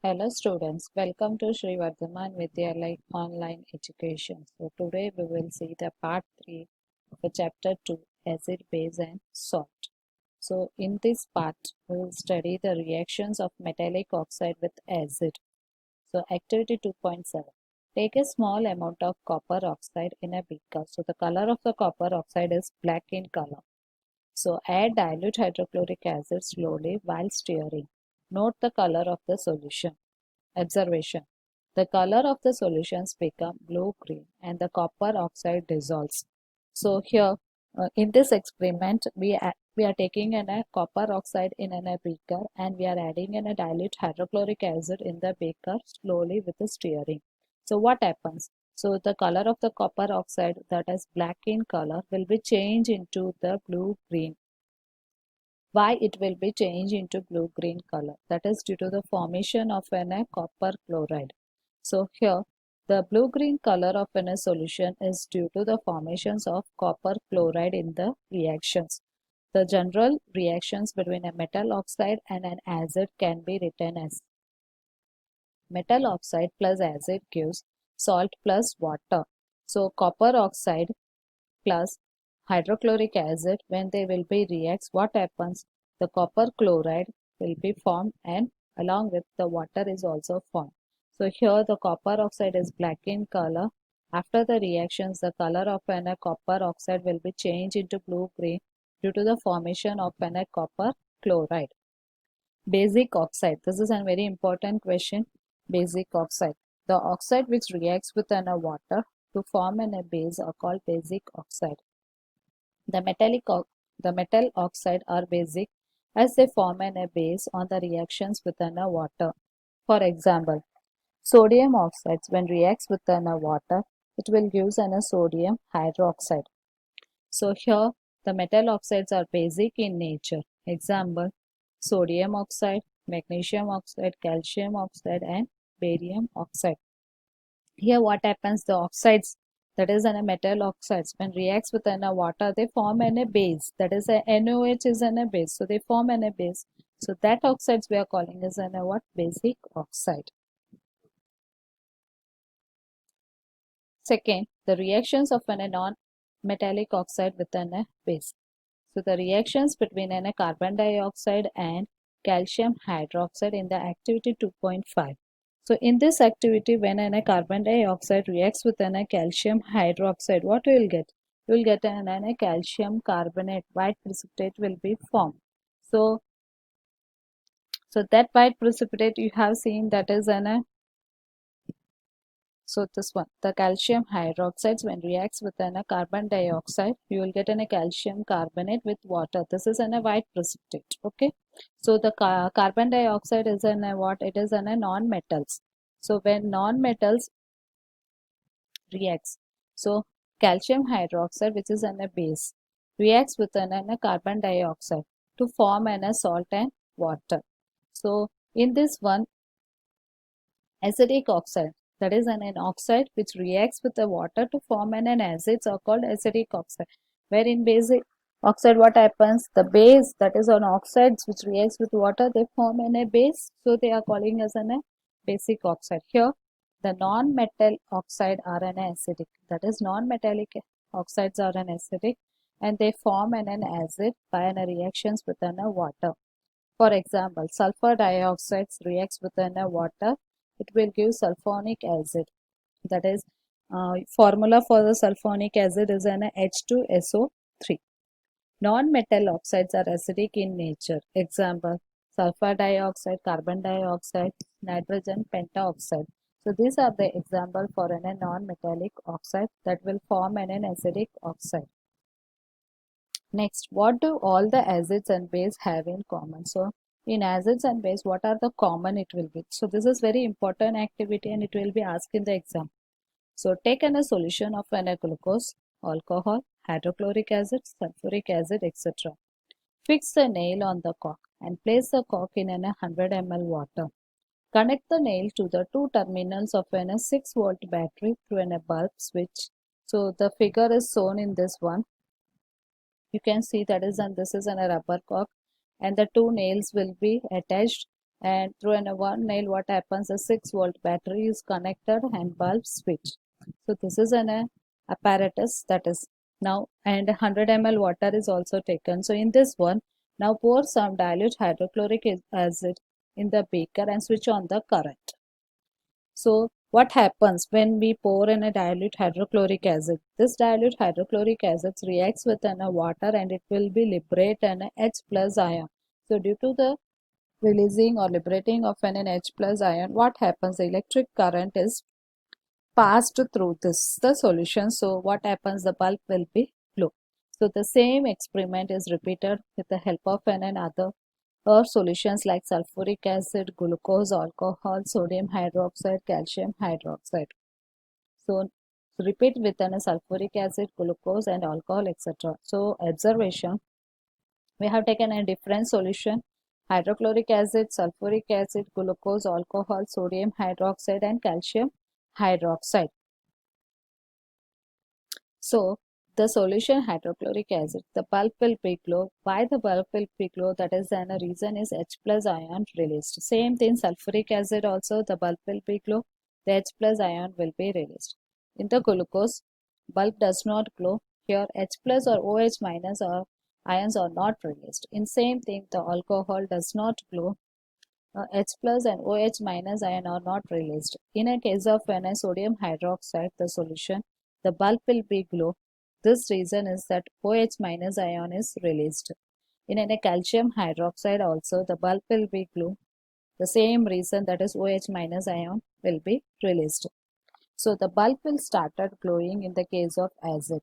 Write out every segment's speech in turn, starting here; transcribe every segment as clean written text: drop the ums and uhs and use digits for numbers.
Hello students, welcome to Sri Vardhaman Vidyalaya online education. So today we will see the part 3 of the chapter 2 acid, base and salt. So in this part we will study the reactions of metallic oxide with acid. So activity 2.7. Take a small amount of copper oxide in a beaker. So the color of the copper oxide is black in color. So add dilute hydrochloric acid slowly while stirring. Note the color of the solution. Observation. The color of the solutions become blue-green and the copper oxide dissolves. So here in this experiment we are taking a copper oxide in a beaker and we are adding in a dilute hydrochloric acid in the beaker slowly with the stirring. So what happens? So the color of the copper oxide that is black in color will be changed into the blue-green. Why it will be changed into blue-green color? That is due to the formation of a copper chloride. So here the blue-green color of a solution is due to the formations of copper chloride in the reactions. The general reactions between a metal oxide and an acid can be written as metal oxide plus acid gives salt plus water. So copper oxide plus hydrochloric acid, when they will be reacts, what happens? The copper chloride will be formed and along with the water is also formed. So here the copper oxide is black in color. After the reactions, the color of a copper oxide will be changed into blue-green due to the formation of a copper chloride. Basic oxide. This is a very important question. Basic oxide. The oxide which reacts with a water to form a base are called basic oxide. The metal oxide are basic as they form a base on the reactions within a water. For example, sodium oxides when reacts within a water, it will give a sodium hydroxide. So here the metal oxides are basic in nature. Example, sodium oxide, magnesium oxide, calcium oxide and barium oxide. Here what happens, the oxides that is a metal oxides when reacts with a water they form a base, that is a NOH is a base, so they form a base, so that oxides we are calling as a what, basic oxide. Second, the reactions of a non-metallic oxide with a base. So the reactions between a carbon dioxide and calcium hydroxide in the activity 2.5. So in this activity, when a carbon dioxide reacts with a calcium hydroxide, what we will get? We will get a calcium carbonate, white precipitate will be formed. So that white precipitate you have seen, that is so this one, the calcium hydroxides when reacts with a carbon dioxide, you will get a calcium carbonate with water. This is a white precipitate. Okay. So the carbon dioxide is a what? It is a non-metals. So when non-metals reacts, so calcium hydroxide, which is a base, reacts with a carbon dioxide to form a salt and water. So in this one, acidic oxide, that is an oxide which reacts with the water to form an acid, are called acidic oxide. Where in basic oxide what happens, the base that is on oxides which reacts with water, they form a base, so they are calling as a basic oxide. Here the non-metal oxide are an acidic, that is non-metallic oxides are an acidic and they form an acid by an reactions with a water. For example, sulfur dioxide reacts with a water, it will give sulfonic acid. That is, formula for the sulfonic acid is an H2SO3. Non-metal oxides are acidic in nature. Example, sulfur dioxide, carbon dioxide, nitrogen pentaoxide. So these are the example for a non-metallic oxide that will form an acidic oxide. Next, what do all the acids and base have in common? So in acids and base, what are the common it will be? So this is very important activity and it will be asked in the exam. So take a solution of a glucose, alcohol, hydrochloric acid, sulfuric acid, etc. Fix the nail on the cork and place the cork in a 100 ml water. Connect the nail to the two terminals of a 6-volt battery through a bulb switch. So the figure is shown in this one. You can see that is, and this is a rubber cork and the two nails will be attached and through an one nail what happens, a 6-volt battery is connected and bulb switch. So this is an apparatus that is now, and 100 ml water is also taken. So in this one, now pour some dilute hydrochloric acid in the beaker and switch on the current. So what happens when we pour in a dilute hydrochloric acid? This dilute hydrochloric acid reacts with a water and it will be liberate an H plus ion. So due to the releasing or liberating of an H plus ion, what happens? The electric current is passed through the solution. So what happens? The bulb will be glow. So the same experiment is repeated with the help of another or solutions like sulfuric acid, glucose, alcohol, sodium hydroxide, calcium hydroxide. So repeat with a sulfuric acid, glucose and alcohol, etc. So observation, we have taken a different solution: hydrochloric acid, sulfuric acid, glucose, alcohol, sodium hydroxide and calcium hydroxide. So the solution hydrochloric acid, the bulb will be glow. Why the bulb will be glow? That is, and a reason is H plus ion released. Same thing, sulfuric acid also, the bulb will be glow. The H plus ion will be released. In the glucose, bulb does not glow. Here H plus or OH minus or ions are not released. In same thing, the alcohol does not glow. H plus and OH minus ion are not released. In a case of sodium hydroxide, the solution, the bulb will be glow. This reason is that OH minus ion is released. In a calcium hydroxide also, the bulb will be glow. The same reason, that is OH minus ion will be released. So the bulb will started glowing in the case of acid.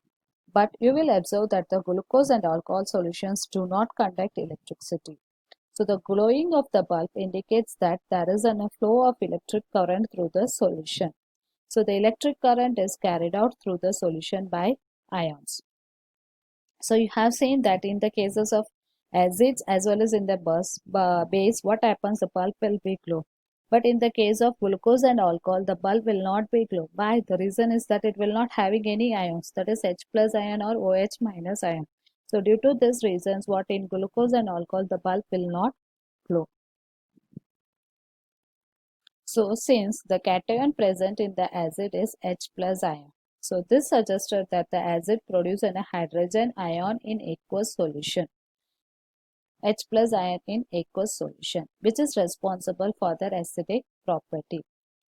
But you will observe that the glucose and alcohol solutions do not conduct electricity. So the glowing of the bulb indicates that there is a flow of electric current through the solution. So the electric current is carried out through the solution by ions. So you have seen that in the cases of acids as well as in the base, what happens? The bulb will be glow. But in the case of glucose and alcohol, the bulb will not be glow. Why? The reason is that it will not having any ions, that is H plus ion or OH minus ion. So due to these reasons, what in glucose and alcohol, the bulb will not glow. So since the cation present in the acid is H plus ion, so this suggested that the acid produces a hydrogen ion in aqueous solution, H plus ion in aqueous solution, which is responsible for their acidic property.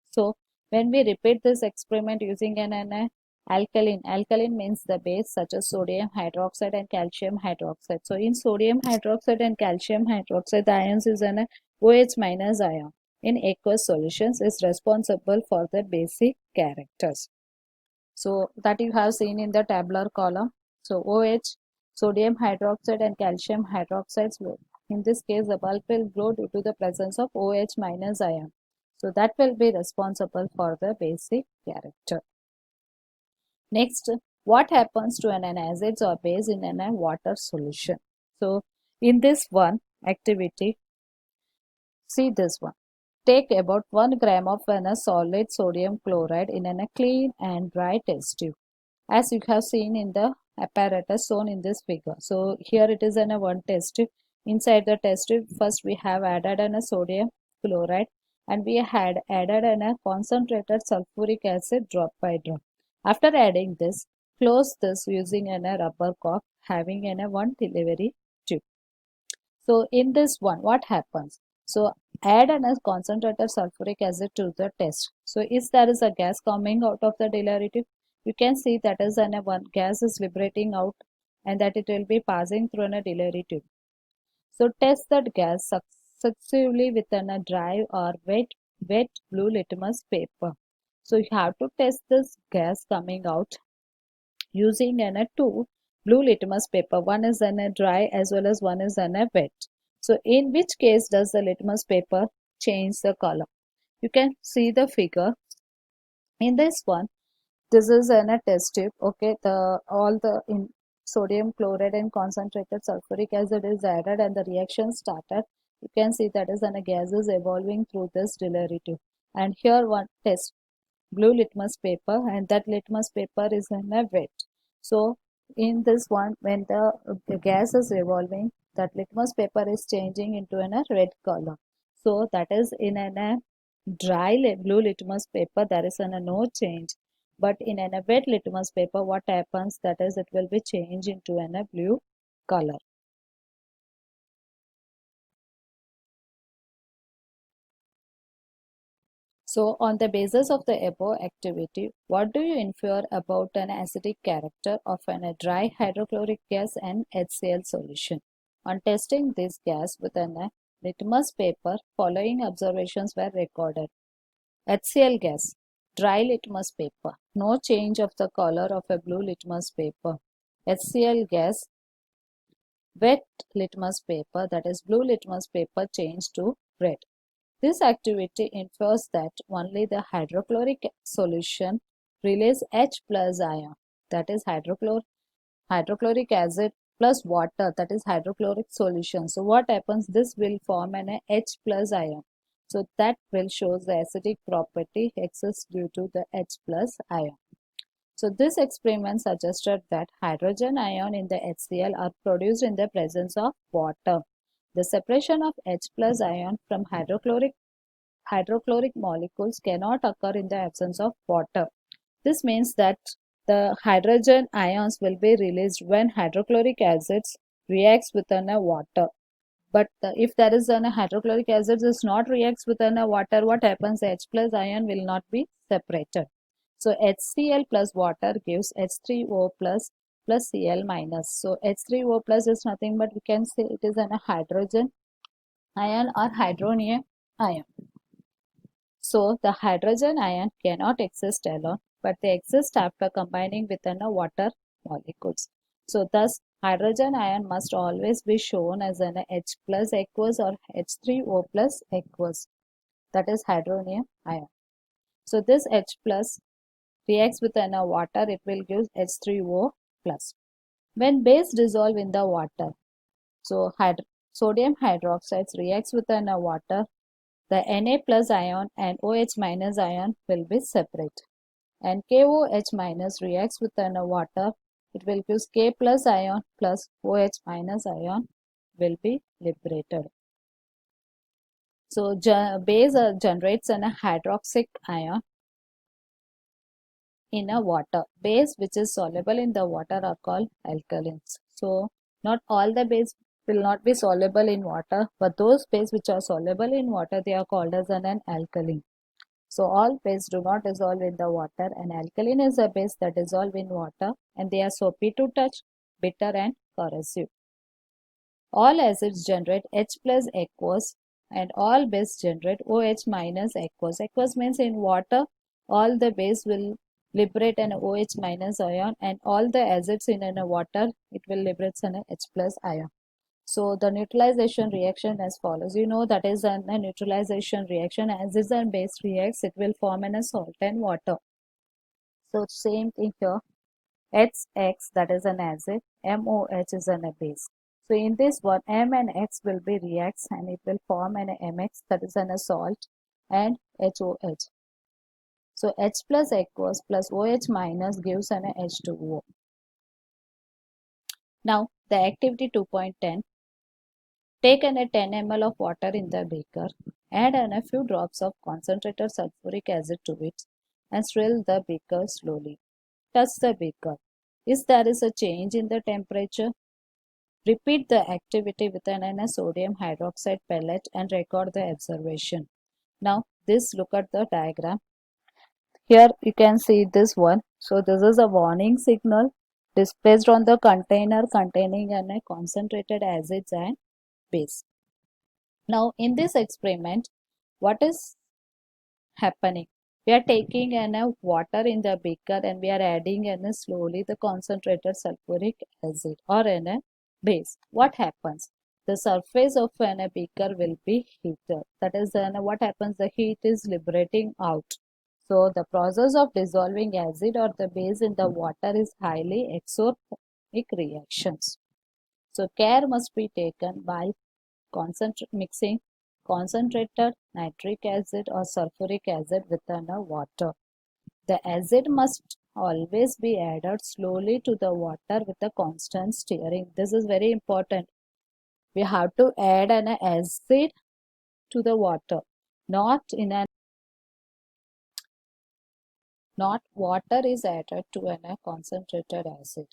So when we repeat this experiment using an alkaline, alkaline means the base such as sodium hydroxide and calcium hydroxide. So in sodium hydroxide and calcium hydroxide, the ions is an OH minus ion in aqueous solutions is responsible for the basic characters. So that you have seen in the tabular column. So OH, sodium hydroxide and calcium hydroxides will, in this case the bulb will glow due to the presence of OH minus ion. So that will be responsible for the basic character. Next, what happens to an acids or base in a water solution? So in this one activity, see this one. Take about 1 gram of a solid sodium chloride in a clean and dry test tube, as you have seen in the apparatus shown in this figure. So here it is in a one test tube. Inside the test tube, first we have added a sodium chloride and we had added a concentrated sulfuric acid drop by drop. After adding this, close this using a rubber cork having a one delivery tube. So in this one, what happens? So add a concentrated sulfuric acid to the test. So if there is a gas coming out of the delivery tube, you can see that is one gas is liberating out and that it will be passing through a delivery tube. So test that gas successively with a dry or wet blue litmus paper. So you have to test this gas coming out using a two blue litmus paper. One is a dry as well as one is a wet. So in which case does the litmus paper change the color? You can see the figure. In this one, this is a test tube. Okay, all the in sodium chloride and concentrated sulfuric acid is added and the reaction started. You can see that is a gas is evolving through this delivery tube. And here one test blue litmus paper and that litmus paper is in a wet. So in this one, when the gas is evolving, that litmus paper is changing into a red color. So that is in a dry blue litmus paper there is no change, but in a wet litmus paper what happens, that is it will be changed into a blue color. So on the basis of the above activity, what do you infer about an acidic character of a dry hydrochloric gas and HCl solution? On testing this gas with a litmus paper, following observations were recorded. HCl gas, dry litmus paper, no change of the color of a blue litmus paper. HCl gas, wet litmus paper, that is blue litmus paper changed to red. This activity infers that only the hydrochloric solution releases H plus ion, that is hydrochloric acid plus water, that is hydrochloric solution. So what happens, this will form an H plus ion. So that will show the acidic property exists due to the H plus ion. So this experiment suggested that hydrogen ion in the HCl are produced in the presence of water. The separation of H plus ion from hydrochloric molecules cannot occur in the absence of water. This means that the hydrogen ions will be released when hydrochloric acids reacts with water. But if there is a hydrochloric acid does not reacts with water, what happens? H plus ion will not be separated. So HCl plus water gives H3O plus Cl minus. So H3O plus is nothing but we can say it is a hydrogen ion or hydronium ion. So the hydrogen ion cannot exist alone, but they exist after combining with water molecules. So thus hydrogen ion must always be shown as an H plus aqueous or H3O plus aqueous, that is hydronium ion. So this H plus reacts with water, it will give H3O plus. When base dissolve in the water, so sodium hydroxide reacts with water, the Na plus ion and OH minus ion will be separate. And KOH minus reacts with water, it will give K plus ion plus OH minus ion will be liberated. So base generates a hydroxic ion in a water. Base which is soluble in the water are called alkalines. So not all the base will not be soluble in water, but those base which are soluble in water, they are called as an alkaline. So all base do not dissolve in the water. An alkaline is a base that dissolve in water and they are soapy to touch, bitter and corrosive. All acids generate H plus aqueous and all base generate OH minus aqueous. Aqueous means in water all the base will liberate an OH minus ion and all the acids in water it will liberate an H plus ion. So the neutralization reaction as follows. You know that is a neutralization reaction. Acids and base reacts, it will form a salt and water. So same thing here. HX, that is an acid. MOH is an base. So in this one, M and X will be reacts and it will form an MX, that is an salt, and HOH. So H plus aqueous plus OH minus gives an H2O. Now the activity 2.10. Take a 10 ml of water in the beaker, add a few drops of concentrated sulfuric acid to it and stir the beaker slowly. Touch the beaker. If there is a change in the temperature, repeat the activity with an sodium hydroxide pellet and record the observation. Now look at the diagram. Here you can see this one. So this is a warning signal displayed on the container containing a concentrated acids and base. Now in this experiment, what is happening? We are taking water in the beaker and we are adding slowly the concentrated sulfuric acid or a base. What happens? The surface of a beaker will be heated. That is what happens? The heat is liberating out. So the process of dissolving acid or the base in the water is highly exothermic reactions. So care must be taken by mixing concentrated nitric acid or sulfuric acid with water. The acid must always be added slowly to the water with a constant stirring. This is very important. We have to add an acid to the water, not in a not water is added to a concentrated acid.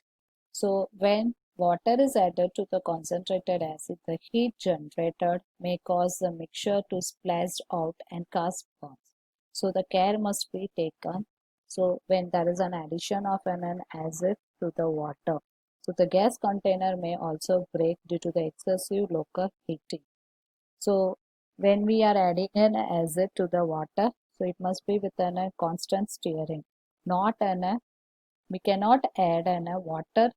So when water is added to the concentrated acid, the heat generated may cause the mixture to splash out and cause burns. So the care must be taken. So when there is an addition of an acid to the water, so the gas container may also break due to the excessive local heating. So when we are adding an acid to the water, so it must be with a constant stirring, not we cannot add a water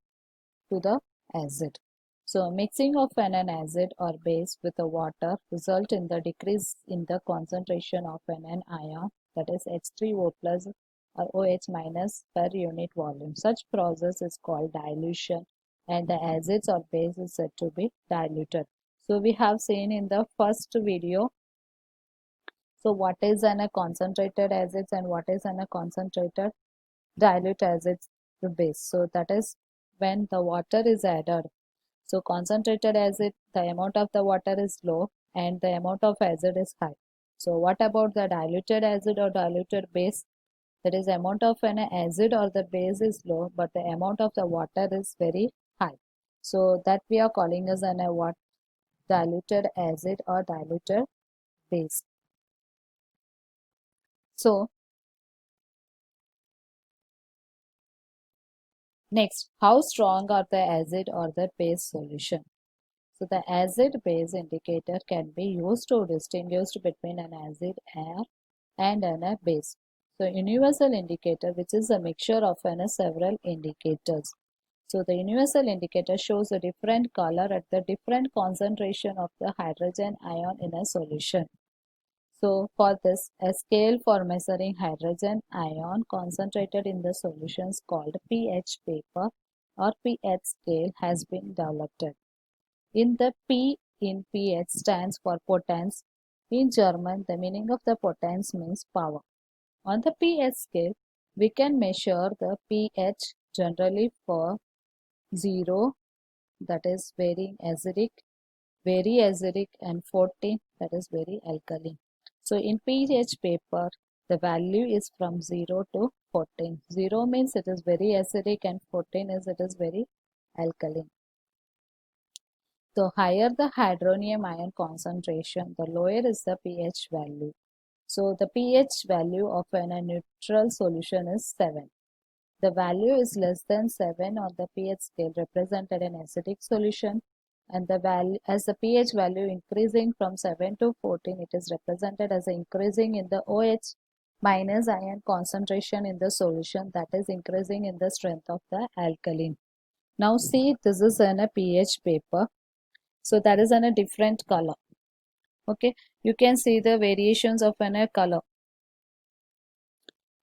to the acid. So mixing of an acid or base with the water result in the decrease in the concentration of an ion, that is H3O plus or OH minus per unit volume. Such process is called dilution, and the acids or base is said to be diluted. So we have seen in the first video, so what is a concentrated acids and what is a concentrated dilute acids the base. So that is when the water is added. So concentrated acid, the amount of the water is low and the amount of acid is high. So what about the diluted acid or diluted base? That is, amount of an acid or the base is low, but the amount of the water is very high. So that we are calling as an what? Diluted acid or diluted base. So next, how strong are the acid or the base solution? So the acid-base indicator can be used to distinguish between an acid and a base. So universal indicator, which is a mixture of several indicators. So the universal indicator shows a different color at the different concentration of the hydrogen ion in a solution. So for this, a scale for measuring hydrogen ion concentrated in the solutions called pH paper or pH scale has been developed. In the P in pH stands for potence. In German, the meaning of the potence means power. On the pH scale, we can measure the pH generally for 0, that is very acidic, and 14, that is very alkaline. So in pH paper, the value is from 0 to 14. 0 means it is very acidic and 14 is it is very alkaline. The higher the hydronium ion concentration, the lower is the pH value. So the pH value of a neutral solution is 7. The value is less than 7 on the pH scale represented an acidic solution, and the value as the pH value increasing from 7 to 14, it is represented as increasing in the OH minus ion concentration in the solution, that is increasing in the strength of the alkaline. Now see, this is in a pH paper. So that is in a different color. Okay, you can see the variations of a color.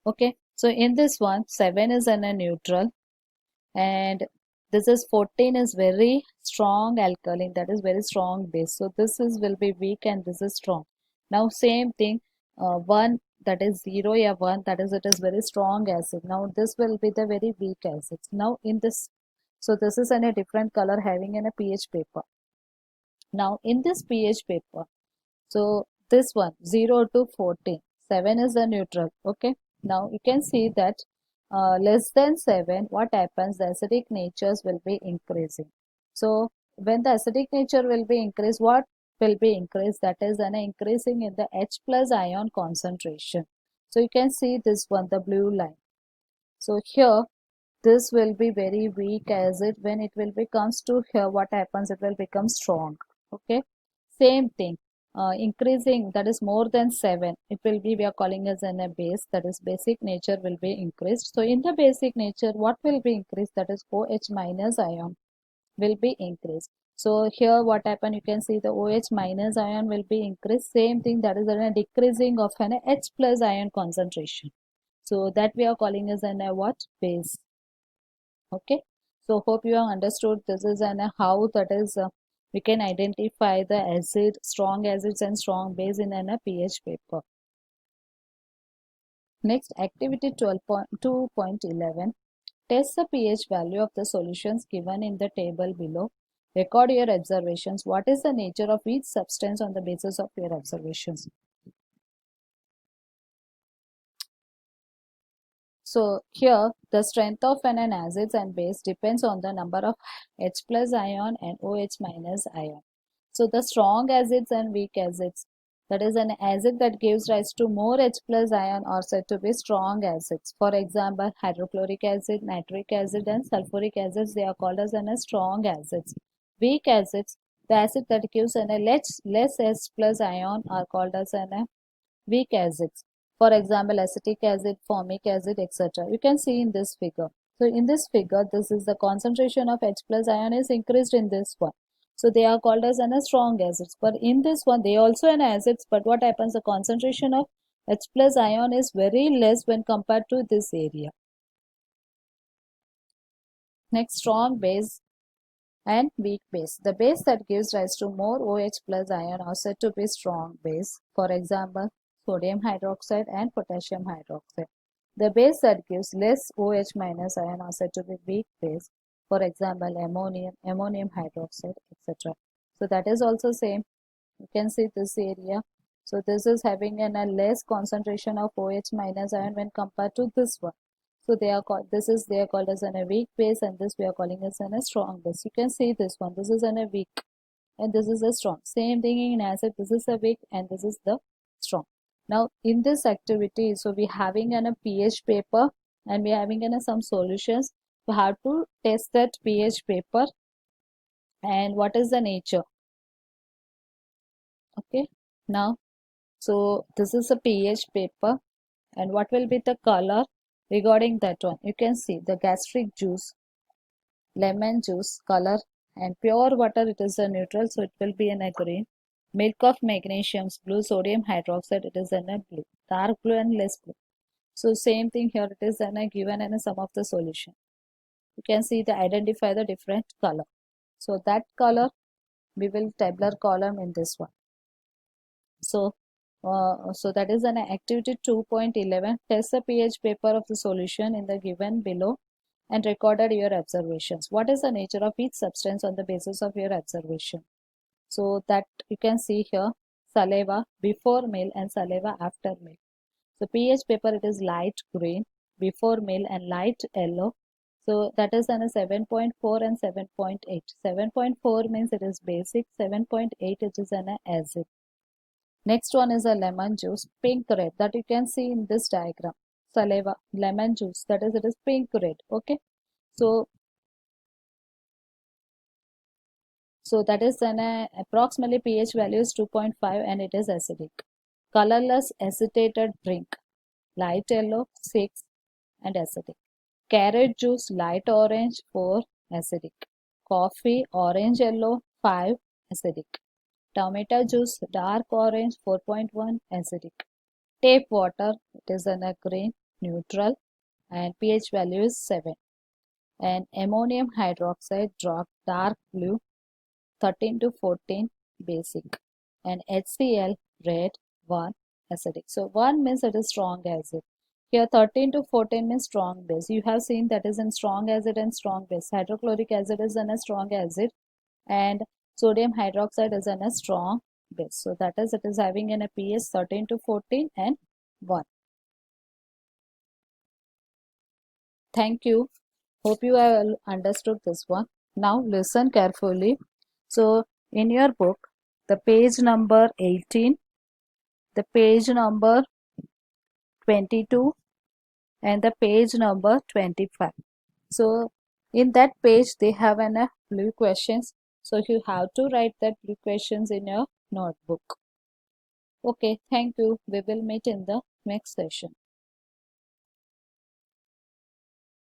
Okay, so in this one, 7 is in a neutral, and this is 14 is very strong alkaline, that is very strong base. So this is will be weak and this is strong. Now same thing, 1, that is 0, yeah, 1, that is it is very strong acid. Now this will be the very weak acid. Now in this, so this is in a different color having in a pH paper. Now in this pH paper, so this one 0 to 14, 7 is a neutral. Okay, now you can see that less than 7, what happens, the acidic natures will be increasing. So when the acidic nature will be increased, what will be increased, that is an increasing in the H plus ion concentration. So you can see this one, the blue line. So here this will be very weak acid. When it will becomes to here, what happens, it will become strong. Okay, same thing, increasing, that is more than 7, it will be, we are calling as a base, that is basic nature will be increased. So in the basic nature, what will be increased, that is OH minus ion will be increased. So here what happen, you can see the OH minus ion will be increased. Same thing, that is a decreasing of an H plus ion concentration. So that we are calling as an what, base. Okay, so hope you have understood this is an how that is we can identify the acid, strong acids and strong base in a pH paper. Next, activity 12.2.11, test the pH value of the solutions given in the table below Record your observations. What is the nature of each substance on the basis of your observations? So here the strength of an acids and base depends on the number of H plus ion and OH minus ion. So the strong acids and weak acids, that is an acid that gives rise to more H plus ion, are said to be strong acids. For example, hydrochloric acid, nitric acid and sulfuric acids, they are called as strong acids. Weak acids, the acid that gives less H plus ion, are called as weak acids. For example, acetic acid, formic acid, etc. You can see in this figure. So in this figure, this is the concentration of H plus ion is increased in this one. So they are called as strong acids. But in this one, they also an acids. But what happens? The concentration of H plus ion is very less when compared to this area. Next, strong base and weak base. The base that gives rise to more OH plus ion are said to be strong base. For example, sodium hydroxide and potassium hydroxide. The base that gives less OH minus ion are said to be weak base. For example, ammonium hydroxide, etc. So that is also same. You can see this area. So this is having a less concentration of OH minus ion when compared to this one. So they are called, they are called as a weak base, and this we are calling as a strong base. You can see this one. This is a weak and this is a strong. Same thing in acid. This is a weak and this is the strong. Now in this activity, so we having a pH paper and we having some solutions. We have to test that pH paper and what is the nature. Okay. Now, so this is a pH paper and what will be the color regarding that one. You can see the gastric juice, lemon juice color, and pure water, it is a neutral, so it will be in a green. Milk of magnesium blue, sodium hydroxide, it is in a blue, dark blue and less blue. So same thing here, it is in a given in a sum of the solution. You can see the identify the different color. So that color we will tabular column in this one. So so that is an activity 2.11. Test the pH paper of the solution in the given below and recorded your observations. What is the nature of each substance on the basis of your observation? So that you can see here, saliva before meal and saliva after meal. So pH paper, it is light green before meal and light yellow. So that is a 7.4 and 7.8. 7.4 means it is basic, 7.8 it is an acid. Next one is a lemon juice, pink red, that you can see in this diagram. Saliva, lemon juice, that is it is pink red. Okay. So that is an approximately pH value is 2.5 and it is acidic. Colorless acetated drink, light yellow 6 and acidic. Carrot juice, light orange 4 acidic. Coffee, orange yellow 5 acidic. Tomato juice, dark orange 4.1 acidic. Tap water, it is in a green neutral and pH value is 7. And ammonium hydroxide, dark blue 13 to 14 basic. And HCl red 1 acidic. So 1 means it is strong acid. Here 13 to 14 means strong base. You have seen that is in strong acid and strong base. Hydrochloric acid is in a strong acid and sodium hydroxide is in a strong base. So that is it is having in a pH 13 to 14 and 1. Thank you. Hope you have understood this one. Now listen carefully. So in your book, the page number 18, the page number 22 and the page number 25. So in that page they have blue questions. So you have to write that blue questions in your notebook. Okay, thank you. We will meet in the next session.